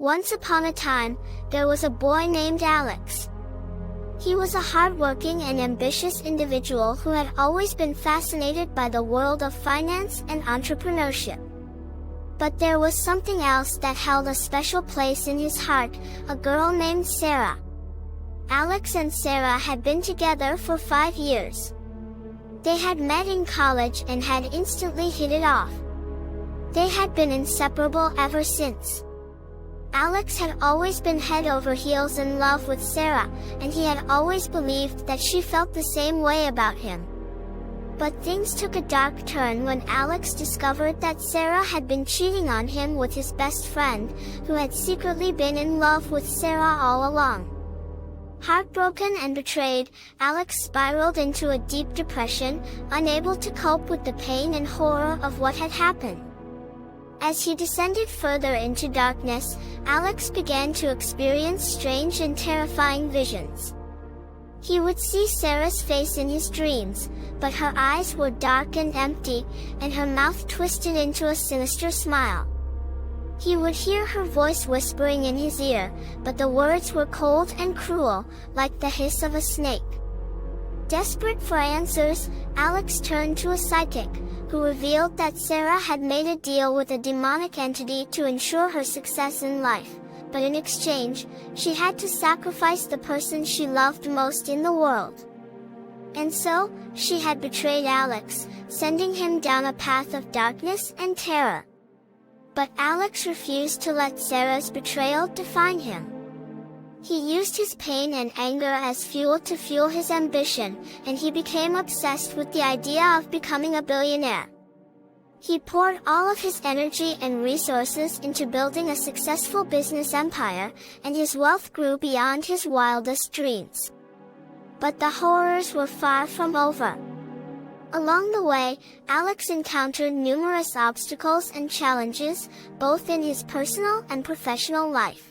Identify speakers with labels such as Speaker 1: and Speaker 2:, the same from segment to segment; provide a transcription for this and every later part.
Speaker 1: Once upon a time, there was a boy named Alex. He was a hardworking and ambitious individual who had always been fascinated by the world of finance and entrepreneurship. But there was something else that held a special place in his heart, a girl named Sarah. Alex and Sarah had been together for 5 years. They had met in college and had instantly hit it off. They had been inseparable ever since. Alex had always been head over heels in love with Sarah, and he had always believed that she felt the same way about him. But things took a dark turn when Alex discovered that Sarah had been cheating on him with his best friend, who had secretly been in love with Sarah all along. Heartbroken and betrayed, Alex spiraled into a deep depression, unable to cope with the pain and horror of what had happened. As he descended further into darkness, Alex began to experience strange and terrifying visions. He would see Sarah's face in his dreams, but her eyes were dark and empty, and her mouth twisted into a sinister smile. He would hear her voice whispering in his ear, but the words were cold and cruel, like the hiss of a snake. Desperate for answers, Alex turned to a psychic, who revealed that Sarah had made a deal with a demonic entity to ensure her success in life, but in exchange, she had to sacrifice the person she loved most in the world. And so, she had betrayed Alex, sending him down a path of darkness and terror. But Alex refused to let Sarah's betrayal define him. He used his pain and anger as fuel to fuel his ambition, and he became obsessed with the idea of becoming a billionaire. He poured all of his energy and resources into building a successful business empire, and his wealth grew beyond his wildest dreams. But the horrors were far from over. Along the way, Alex encountered numerous obstacles and challenges, both in his personal and professional life.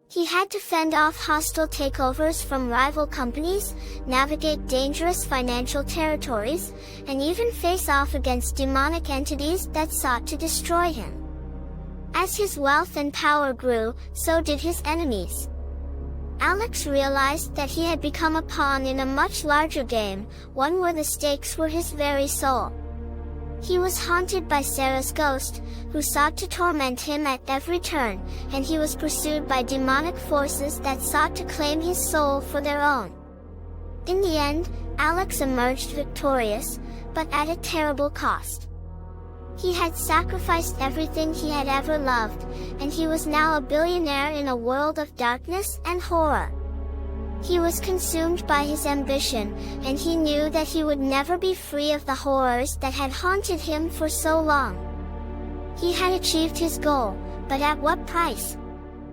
Speaker 1: He had to fend off hostile takeovers from rival companies, navigate dangerous financial territories, and even face off against demonic entities that sought to destroy him. As his wealth and power grew, so did his enemies. Alex realized that he had become a pawn in a much larger game, one where the stakes were his very soul. He was haunted by Sarah's ghost, who sought to torment him at every turn, and he was pursued by demonic forces that sought to claim his soul for their own. In the end, Alex emerged victorious, but at a terrible cost. He had sacrificed everything he had ever loved, and he was now a billionaire in a world of darkness and horror. He was consumed by his ambition, and he knew that he would never be free of the horrors that had haunted him for so long. He had achieved his goal, but at what price?